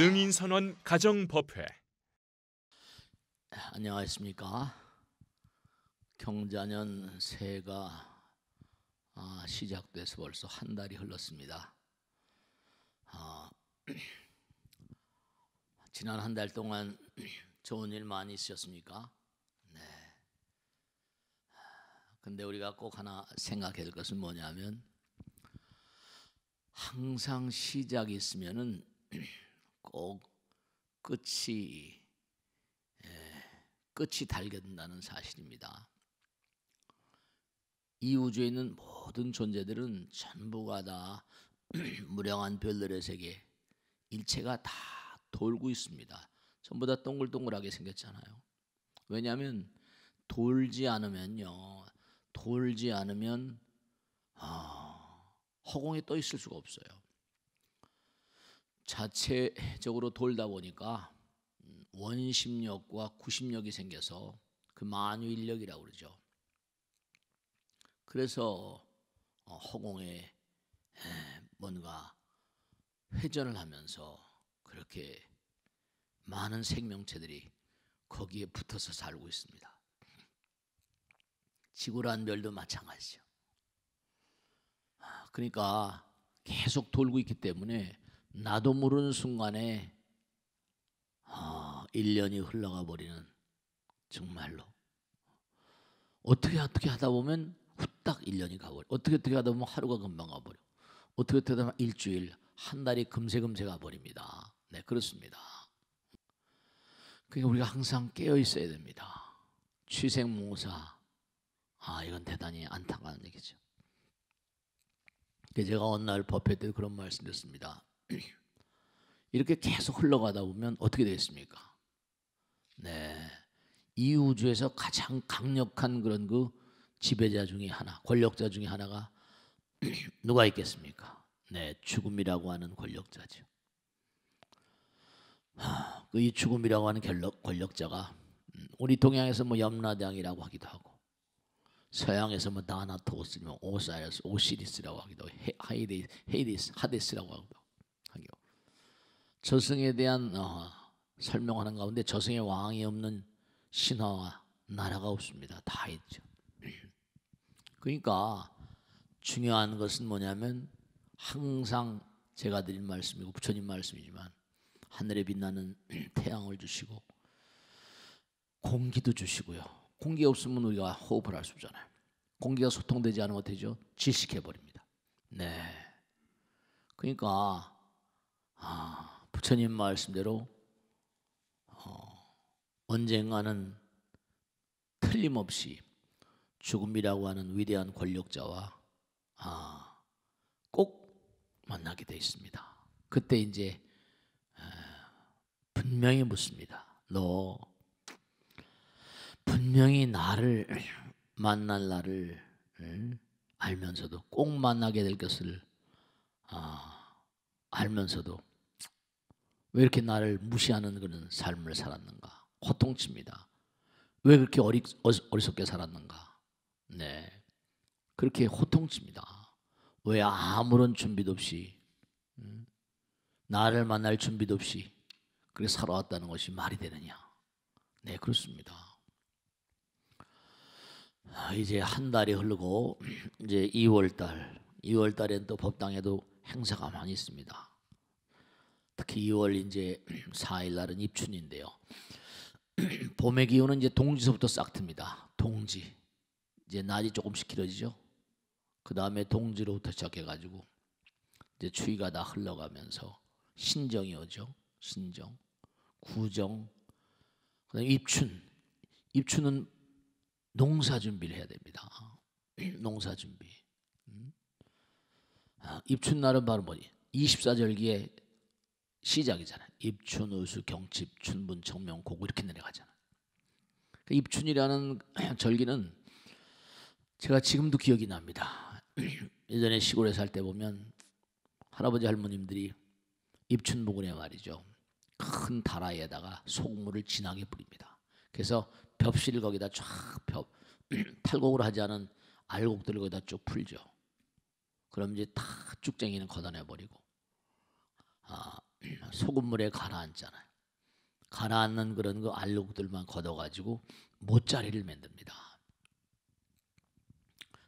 능인선원 가정법회. 안녕하십니까. 경자년 새해가 시작돼서 벌써 한 달이 흘렀습니다. 지난 한 달 동안 좋은 일 많이 있으셨습니까? 네. 근데 우리가 꼭 하나 생각해야 될 것은 뭐냐면, 항상 시작이 있으면은 꼭 끝이 달겨든다는 사실입니다. 이 우주에 있는 모든 존재들은 전부가 다 무량한 별들의 세계, 일체가 다 돌고 있습니다. 전부 다 동글동글하게 생겼잖아요. 왜냐하면 돌지 않으면 허공에 떠 있을 수가 없어요. 자체적으로 돌다 보니까 원심력과 구심력이 생겨서 그 만유인력이라고 그러죠. 그래서 허공에 뭔가 회전을 하면서 그렇게 많은 생명체들이 거기에 붙어서 살고 있습니다. 지구라는 별도 마찬가지죠. 그러니까 계속 돌고 있기 때문에 나도 모르는 순간에 1년이 흘러가 버리는, 정말로 어떻게 하다 보면 후딱 1년이 가버려. 어떻게 하다 보면 하루가 금방 가버려. 어떻게 하다 보면 일주일, 한 달이 금세 가버립니다. 네, 그렇습니다. 그러니까 우리가 항상 깨어 있어야 됩니다. 취생몽사, 이건 대단히 안타까운 얘기죠. 제가 어느 날 법회 때 그런 말씀드렸습니다. 이렇게 계속 흘러가다 보면 어떻게 되겠습니까? 네, 이 우주에서 가장 강력한 그런 그 지배자 중에 하나, 권력자 중에 하나가 누가 있겠습니까? 네, 죽음이라고 하는 권력자죠. 이 죽음이라고 하는 권력자가 우리 동양에서 뭐 염라대왕이라고 하기도 하고, 서양에서 뭐 다나토스, 오사이러스, 오시리스라고 하기도 하고, 하데스라고 하기도 하고, 저승에 대한 설명하는 가운데 저승에 왕이 없는 신화와 나라가 없습니다. 다 있죠. 그러니까 중요한 것은 뭐냐면, 항상 제가 드린 말씀이고 부처님 말씀이지만, 하늘에 빛나는 태양을 주시고 공기도 주시고요. 공기 없으면 우리가 호흡을 할 수 없잖아요. 공기가 소통되지 않으면 어떻게 되죠? 질식해버립니다. 네. 그러니까 부처님 말씀대로 언젠가는 틀림없이 죽음이라고 하는 위대한 권력자와 꼭 만나게 돼 있습니다. 그때 이제 분명히 묻습니다. 너 분명히 나를 만날 날을 알면서도, 꼭 만나게 될 것을 알면서도 왜 이렇게 나를 무시하는 그런 삶을 살았는가? 호통칩니다. 왜 그렇게 어리석게 살았는가? 네, 그렇게 호통칩니다. 왜 아무런 준비도 없이, 나를 만날 준비도 없이 그렇게 살아왔다는 것이 말이 되느냐? 네, 그렇습니다. 이제 한 달이 흐르고 이제 2월 달엔 또 법당에도 행사가 많이 있습니다. 특히 2월 이제 4일 날은 입춘인데요. 봄의 기운은 이제 동지서부터 싹 틉니다. 동지. 이제 낮이 조금씩 길어지죠. 그 다음에 동지로부터 시작해가지고 이제 추위가 다 흘러가면서 신정이 오죠. 신정, 구정, 그다음에 입춘. 입춘은 농사 준비를 해야 됩니다. 농사 준비. 입춘 날은 바로 뭐지? 24절기의 시작이잖아요. 입춘, 우수, 경칩, 춘분, 청명, 고구 이렇게 내려가잖아요. 입춘이라는 절기는 제가 지금도 기억이 납니다. 예전에 시골에 살 때 보면 할아버지 할머님들이 입춘 부근에 말이죠, 큰 다라이에다가 소금물을 진하게 뿌립니다. 그래서 벽실을 거기다 쫙 탈곡을 하지 않은 알곡들을 거기다 쭉 풀죠. 그럼 이제 다 쭉쟁이는 걷어내 버리고 소금물에 가라앉잖아요. 가라앉는 그런 그 알록들만 걷어가지고 모짜리를 만듭니다.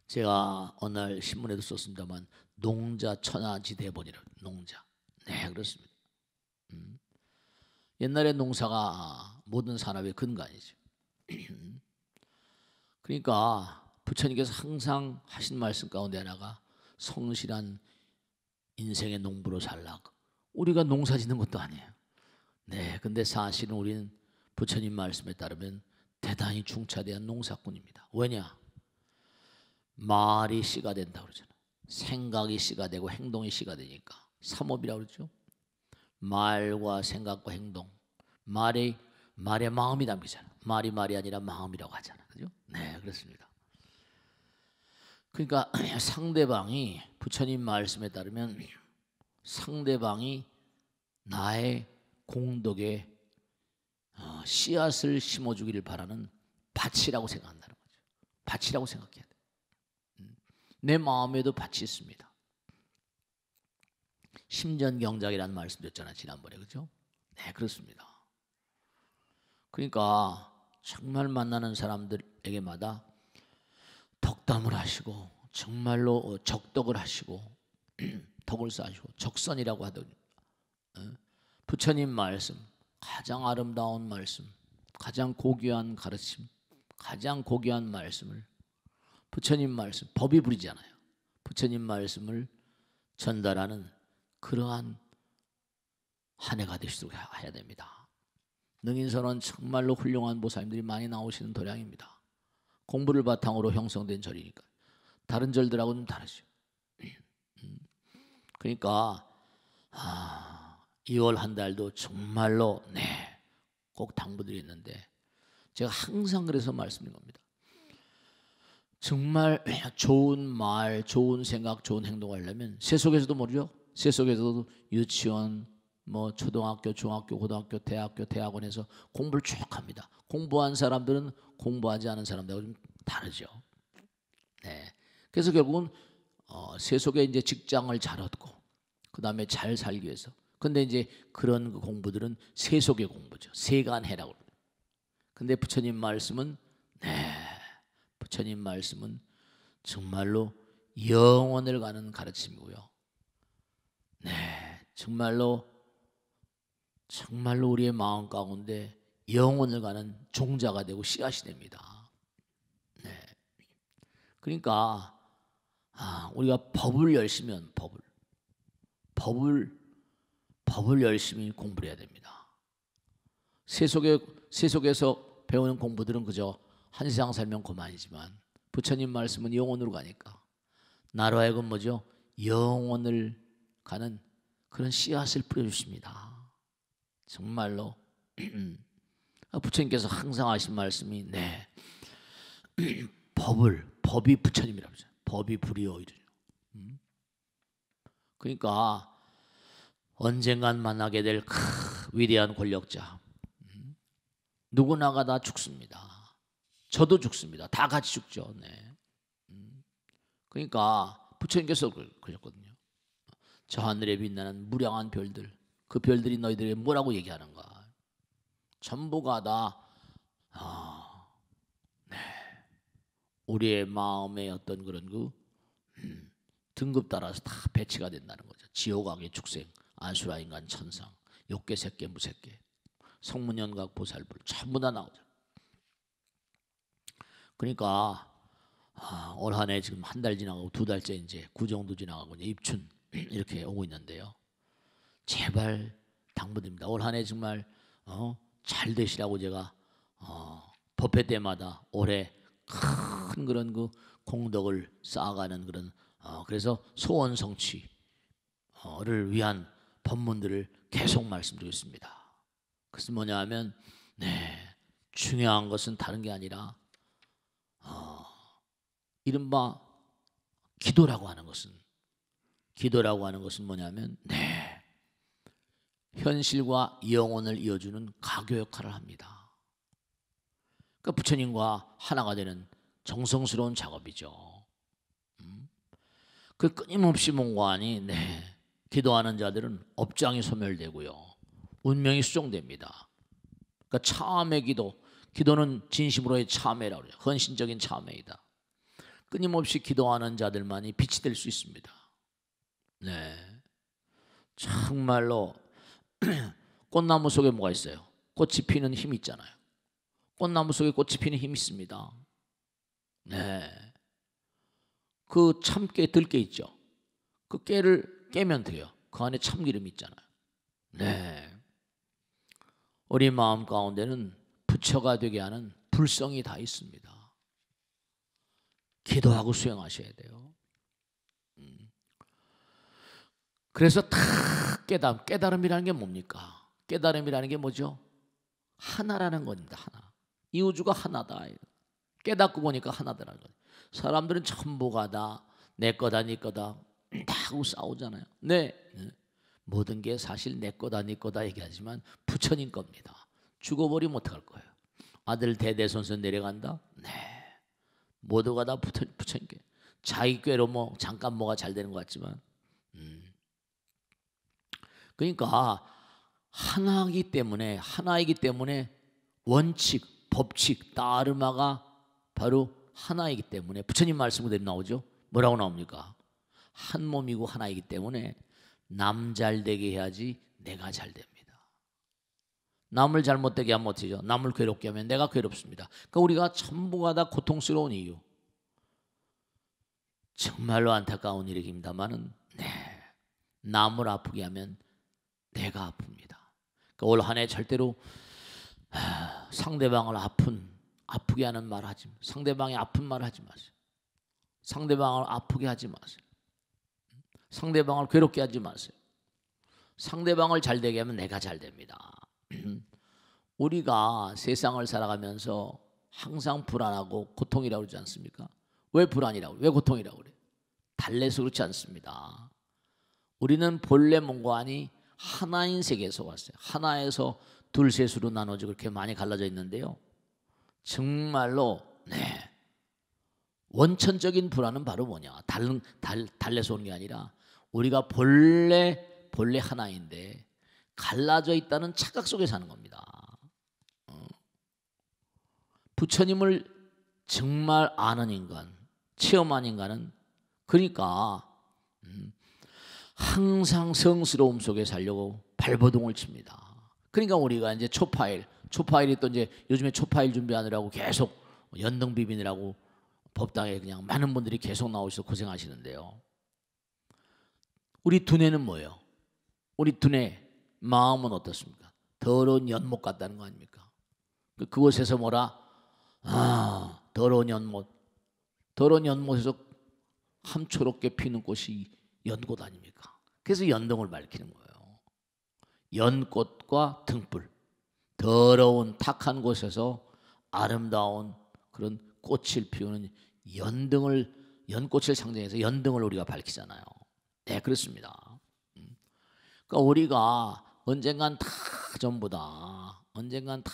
제가 어느 날 신문에도 썼습니다만 농자 천하지대본이라 농자. 네, 그렇습니다. 옛날에 농사가 모든 산업의 근간이죠. 그러니까 부처님께서 항상 하신 말씀 가운데 하나가 성실한 인생의 농부로 살라고. 우리가 농사 짓는 것도 아니에요. 네, 근데 사실은 우리는 부처님 말씀에 따르면 대단히 중차대한 농사꾼입니다. 왜냐? 말이 씨가 된다고 그러잖아요. 생각이 씨가 되고 행동이 씨가 되니까 삼업이라고 그러죠. 말과 생각과 행동. 말에 마음이 담기잖아요. 말이 아니라 마음이라고 하잖아요. 그죠? 네, 그렇습니다. 그러니까 상대방이 부처님 말씀에 따르면 상대방이 나의 공덕에 씨앗을 심어주기를 바라는 밭이라고 생각한다는 거죠. 밭이라고 생각해야 돼. 내 마음에도 밭이 있습니다. 심전경작이라는 말씀 드렸잖아요, 지난번에. 그죠? 네, 그렇습니다. 그러니까 정말 만나는 사람들에게마다 덕담을 하시고 정말로 적덕을 하시고 덕을 쌓으시고 적선이라고 하더니 부처님 말씀, 가장 아름다운 말씀, 가장 고귀한 가르침, 가장 고귀한 말씀을 부처님 말씀, 법이 부리잖아요. 부처님 말씀을 전달하는 그러한 한 해가 되시도록 해야 됩니다. 능인선원 정말로 훌륭한 보살님들이 많이 나오시는 도량입니다. 공부를 바탕으로 형성된 절이니까 다른 절들하고는 다르죠. 그러니까 2월 한 달도 정말로 꼭 당부드리는데 제가 항상 그래서 말씀드린 겁니다. 정말 좋은 말, 좋은 생각, 좋은 행동을 하려면 세속에서도 모르죠. 세속에서도 유치원, 뭐 초등학교, 중학교, 고등학교, 대학교, 대학원에서 공부를 쭉 합니다. 공부한 사람들은 공부하지 않은 사람들하고 좀 다르죠. 네. 그래서 결국은 세속에 이제 직장을 잘 얻고 그 다음에 잘 살기 위해서. 근데 이제 그런 그 공부들은 세속의 공부죠. 세간해라고. 근데 부처님 말씀은 부처님 말씀은 정말로 영원을 가는 가르침이고요. 정말로 우리의 마음 가운데 영혼을 가는 종자가 되고 씨앗이 됩니다. 그러니까 우리가 법을 열심히 하는 법을 열심히 공부를 해야 됩니다. 세속에서 배우는 공부들은 그저 한 세상 살면 그만이지만 부처님 말씀은 영혼으로 가니까 나로 하여금 뭐죠? 영혼을 가는 그런 씨앗을 뿌려주십니다. 정말로 부처님께서 항상 하신 말씀이 법이 부처님이라고 하죠. 법이 불이요 이러죠. 그러니까 언젠간 만나게 될 위대한 권력자 누구나가 다 죽습니다. 저도 죽습니다. 다 같이 죽죠. 그러니까 부처님께서 그러셨거든요. 저 하늘에 빛나는 무량한 별들, 그 별들이 너희들에게 뭐라고 얘기하는가? 전부가 다 우리의 마음의 어떤 그런 그 등급 따라서 다 배치가 된다는 거죠. 지옥악의 축생, 아수라 인간 천상, 욕계 색계 무색계, 성문연각 보살불 전부 다 나오죠. 그러니까 올 한 해 지금 한 달 지나가고 두 달째 이제 구정도 지나가고 이제 입춘 이렇게 오고 있는데요. 제발 당부드립니다. 올 한 해 정말 잘 되시라고 제가 법회 때마다 올해 큰 그런 그 공덕을 쌓아가는 그런 그래서 소원 성취를 위한 법문들을 계속 말씀드리고 있습니다. 그래서 뭐냐 하면 중요한 것은 다른 게 아니라 이른바 기도라고 하는 것은 뭐냐면 현실과 영혼을 이어주는 가교 역할을 합니다. 그러니까 부처님과 하나가 되는 정성스러운 작업이죠. 그 끊임없이 몽고하니 기도하는 자들은 업장이 소멸되고요, 운명이 수정됩니다. 그러니까 참회 기도는 진심으로의 참회라고 그래요. 헌신적인 참회이다. 끊임없이 기도하는 자들만이 빛이 될 수 있습니다. 네, 정말로 꽃나무 속에 뭐가 있어요? 꽃이 피는 힘이 있잖아요. 꽃나무 속에 꽃이 피는 힘이 있습니다. 네, 그 참깨 들깨 있죠. 그 깨를 깨면 돼요. 그 안에 참기름이 있잖아요. 네, 우리 마음 가운데는 부처가 되게 하는 불성이 다 있습니다. 기도하고 수행하셔야 돼요. 그래서 다 깨달음이라는 게 뭡니까? 깨달음이라는 게 뭐죠? 하나라는 겁니다. 하나. 이 우주가 하나다. 깨닫고 보니까 하나더라는 거예요. 사람들은 전부가 다 내 거다 네 거다 다 하고 싸우잖아요. 네, 모든 게 사실 내 거다 네 거다 얘기하지만 부처님 겁니다. 죽어버리면 어떡할 거예요? 아들 대대손손 내려간다? 네, 모두가 다 부처님께. 자기 꾀로 뭐 잠깐 뭐가 잘 되는 것 같지만 그러니까 하나이기 때문에 원칙, 법칙, 따르마가 바로 하나이기 때문에 부처님 말씀 그대로 나오죠. 뭐라고 나옵니까? 한 몸이고 하나이기 때문에 남 잘되게 해야지 내가 잘 됩니다. 남을 잘못되게 하면 어떻게 하죠? 남을 괴롭게 하면 내가 괴롭습니다. 그러니까 우리가 전부가 다 고통스러운 이유, 정말로 안타까운 일입니다만은 남을 아프게 하면 내가 아픕니다. 그러니까 올 한 해 절대로 상대방을 아프게 하는 말 하지 마세요. 상대방이 아픈 말 하지 마세요. 상대방을 아프게 하지 마세요. 상대방을 괴롭게 하지 마세요. 상대방을 잘되게 하면 내가 잘 됩니다. 우리가 세상을 살아가면서 항상 불안하고 고통이라고 그러지 않습니까? 왜 불안이라고, 왜 고통이라고 그래요? 달래서 그렇지 않습니다. 우리는 본래 몸과안이 하나인 세계에서 왔어요. 하나에서 둘셋으로 나눠져 그렇게 많이 갈라져 있는데요, 정말로 원천적인 불안은 바로 뭐냐? 달래서 오는 게 아니라 우리가 본래 하나인데 갈라져 있다는 착각 속에 사는 겁니다. 부처님을 정말 아는 인간, 체험한 인간은 그러니까 항상 성스러움 속에 살려고 발버둥을 칩니다. 그러니까 우리가 이제 초파일이 또 이제 요즘에 초파일 준비하느라고 계속 연등 비비느라고 법당에 그냥 많은 분들이 계속 나오셔서 고생하시는데요. 우리 두뇌는 뭐예요? 우리 두뇌 마음은 어떻습니까? 더러운 연못 같다는 거 아닙니까? 그곳에서 뭐라? 더러운 연못에서 함초롭게 피는 꽃이 연꽃 아닙니까? 그래서 연등을 밝히는 거예요. 연꽃과 등불, 더러운 탁한 곳에서 아름다운 그런 꽃을 피우는 연꽃을 상징해서 연등을 우리가 밝히잖아요. 네, 그렇습니다. 그러니까 우리가 언젠간 다 전부 다 언젠간 다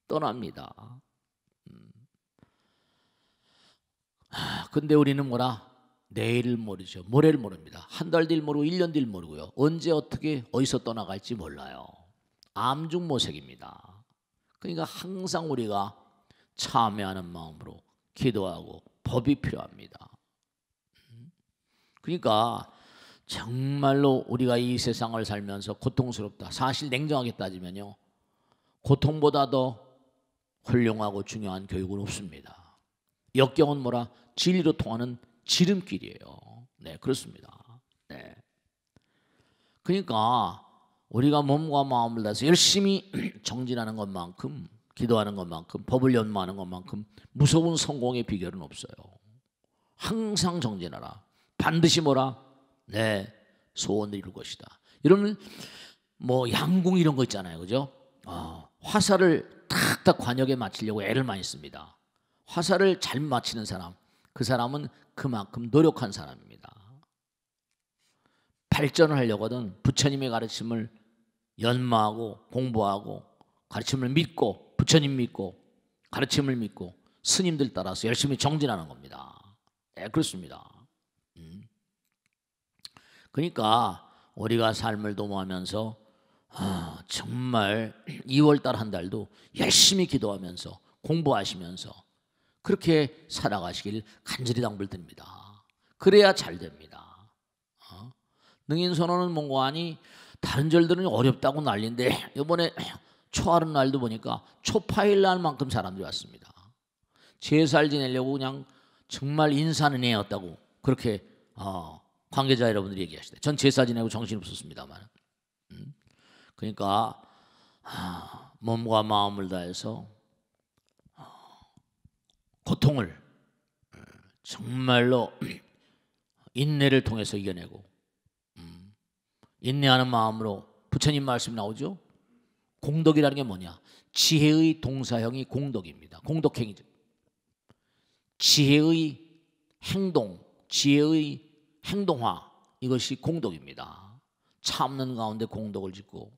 떠납니다. 근데 우리는 뭐라? 내일을 모르죠. 모레를 모릅니다. 한 달 뒤를 모르고 1년 뒤를 모르고요. 언제 어떻게 어디서 떠나갈지 몰라요. 암중모색입니다. 그러니까 항상 우리가 참회하는 마음으로 기도하고 법이 필요합니다. 그러니까 정말로 우리가 이 세상을 살면서 고통스럽다. 사실 냉정하게 따지면요, 고통보다 더 훌륭하고 중요한 교육은 없습니다. 역경은 뭐라? 진리로 통하는 지름길이에요. 네, 그렇습니다. 네. 그러니까 우리가 몸과 마음을 다해서 열심히 정진하는 것만큼, 기도하는 것만큼, 법을 연모하는 것만큼 무서운 성공의 비결은 없어요. 항상 정진하라. 반드시 뭐라? 소원을 이룰 것이다. 여러분 뭐 양궁 이런 거 있잖아요, 그죠? 화살을 탁탁 관역에 맞추려고 애를 많이 씁니다. 화살을 잘 맞히는 사람, 그 사람은 그만큼 노력한 사람입니다. 발전을 하려거든 부처님의 가르침을 연마하고 공부하고 가르침을 믿고 부처님 믿고 가르침을 믿고 스님들 따라서 열심히 정진하는 겁니다. 네, 그렇습니다. 그러니까 우리가 삶을 도모하면서 정말 2월달 한 달도 열심히 기도하면서 공부하시면서 그렇게 살아가시길 간절히 당부드립니다. 그래야 잘 됩니다. 능인선언은 뭔가 하니 다른 절들은 어렵다고 난리인데 이번에 초하루 날도 보니까 초파일 날만큼 사람들이 왔습니다. 제살 지내려고 그냥 정말 인산은혜였다고 그렇게 관계자 여러분들이 얘기하시대. 전 제사 지내고 정신없었습니다만. 그러니까 몸과 마음을 다해서 고통을 정말로 인내를 통해서 이겨내고 인내하는 마음으로 부처님 말씀 나오죠. 공덕이라는 게 뭐냐? 지혜의 동사형이 공덕입니다. 공덕행위죠. 지혜의 행동, 지혜의 행동화, 이것이 공덕입니다. 참는 가운데 공덕을 짓고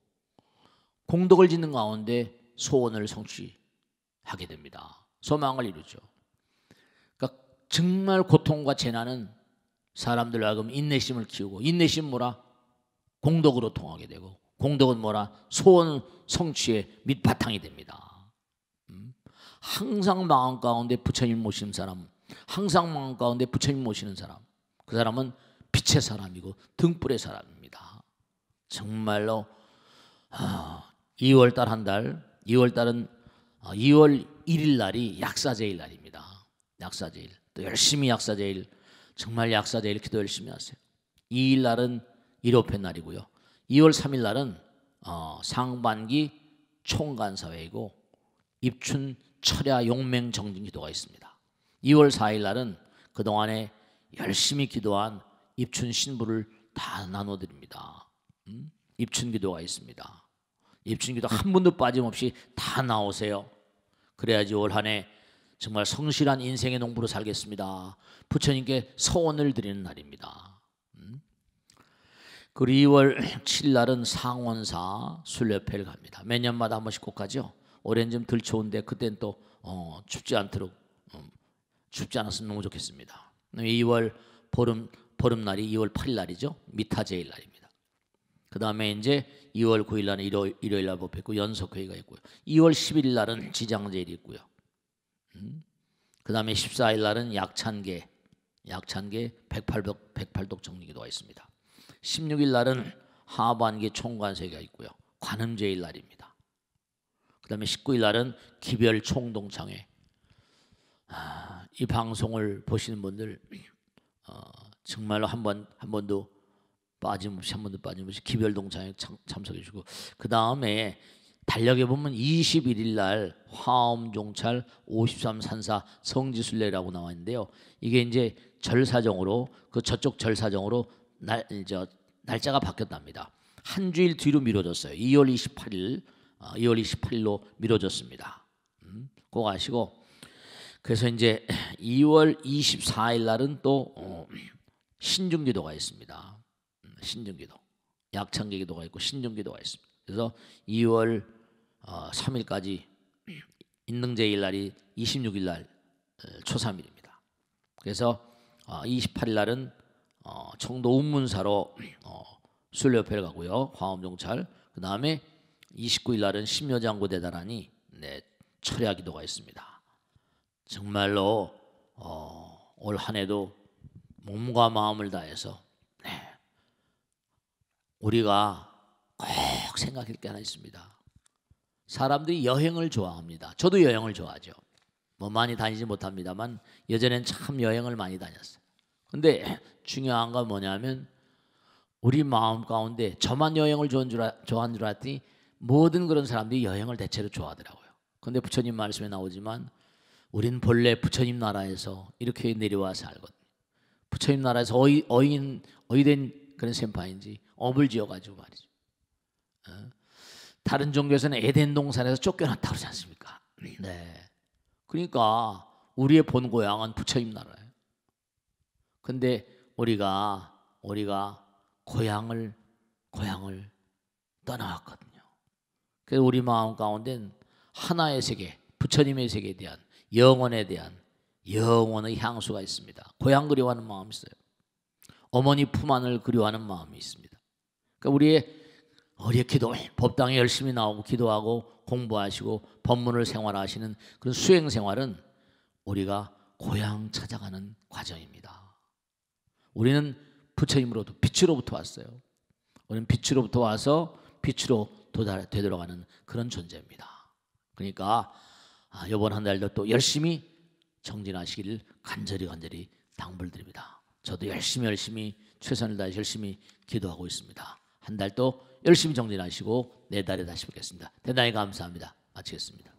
공덕을 짓는 가운데 소원을 성취하게 됩니다. 소망을 이루죠. 그러니까 정말 고통과 재난은 사람들 하여금 인내심을 키우고, 인내심 뭐라? 공덕으로 통하게 되고, 공덕은 뭐라? 소원 성취의 밑바탕이 됩니다. 항상 마음 가운데 부처님 모시는 사람, 항상 마음 가운데 부처님 모시는 사람, 그 사람은 빛의 사람이고 등불의 사람입니다. 정말로 2월달 한 달, 2월달은 2월 1일 날이 약사제일 날입니다. 약사제일. 또 열심히 약사제일, 정말 약사제일 기도 열심히 하세요. 2일 날은 1호편 날이고요. 2월 3일 날은 상반기 총간사회이고 입춘 철야 용맹 정진 기도가 있습니다. 2월 4일 날은 그동안에 열심히 기도한 입춘 신부를 다 나눠드립니다. 입춘 기도가 있습니다. 입춘 기도 한 분도 빠짐없이 다 나오세요. 그래야지 올 한 해 정말 성실한 인생의 농부로 살겠습니다. 부처님께 서원을 드리는 날입니다. 그리고 2월 7일 날은 상원사 순례회를 갑니다. 매년마다 한 번씩 꼭 가죠. 올해는 좀 덜 추운데 그때는 또 춥지 않도록 춥지 않았으면 너무 좋겠습니다. 2월 보름날이 2월 8일 날이죠. 미타제일 날입니다. 그 다음에 이제 2월 9일 날은 일요일 날 법회고 연석회의가 있고요. 2월 11일 날은 지장제일이 있고요. 그 다음에 14일 날은 약찬계 108독 정리기도가 있습니다. 16일 날은 하반기 총관세가 있고요. 관음제일 날입니다. 그 다음에 19일 날은 기별 총동창회. 이 방송을 보시는 분들 정말로 한 번도 빠짐없이 기별 동창회 참석해 주시고, 그 다음에 달력에 보면 21일 날 화엄종찰 53산사 성지순례라고 나와 있는데요. 이게 이제 절사정으로 저쪽 절사정으로 날짜가 바뀌었답니다. 한 주일 뒤로 미뤄졌어요. 2월 28일로 미뤄졌습니다. 그거 아시고, 그래서 이제 2월 24일 날은 또 신중기도가 있습니다. 신중기도, 약창계 기도가 있고 신중기도가 있습니다. 그래서 2월 3일까지 인능제일 날이 26일 날 초3일입니다. 그래서 28일 날은 청도 운문사로 순례협회를 가고요. 화엄종찰. 그 다음에 29일 날은 심여장구 대단하니 철야 기도가 있습니다. 정말로 올 한 해도 몸과 마음을 다해서 우리가 꼭 생각할 게 하나 있습니다. 사람들이 여행을 좋아합니다. 저도 여행을 좋아하죠. 뭐 많이 다니지 못합니다만 예전엔 참 여행을 많이 다녔어요. 근데 중요한 건 뭐냐면 우리 마음 가운데 저만 여행을 좋아하는 줄 알았더니 모든 그런 사람들이 여행을 대체로 좋아하더라고요. 근데 부처님 말씀에 나오지만 우린 본래 부처님 나라에서 이렇게 내려와 살거든요. 부처님 나라에서 어이된 그런 셈파인지 업을 지어가지고 말이죠. 다른 종교에서는 에덴 동산에서 쫓겨났다고 그러지 않습니까? 네. 그러니까 우리의 본 고향은 부처님 나라예요. 근데 우리가 고향을 떠나왔거든요. 그래서 우리 마음 가운데는 하나의 세계, 부처님의 세계에 대한 영원에 대한 영원의 향수가 있습니다. 고향 그리워하는 마음이 있어요. 어머니 품 안을 그리워하는 마음이 있습니다. 그러니까 우리의 기도, 법당에 열심히 나오고 기도하고 공부하시고 법문을 생활하시는 그런 수행 생활은 우리가 고향 찾아가는 과정입니다. 우리는 부처님으로부터 빛으로부터 왔어요. 우리는 빛으로부터 와서 빛으로 되돌아가는 그런 존재입니다. 그러니까 이번 한 달도 또 열심히 정진하시기를 간절히 당부드립니다. 저도 열심히 최선을 다해 열심히 기도하고 있습니다. 한 달도 열심히 정진하시고 내달에 다시 뵙겠습니다. 대단히 감사합니다. 마치겠습니다.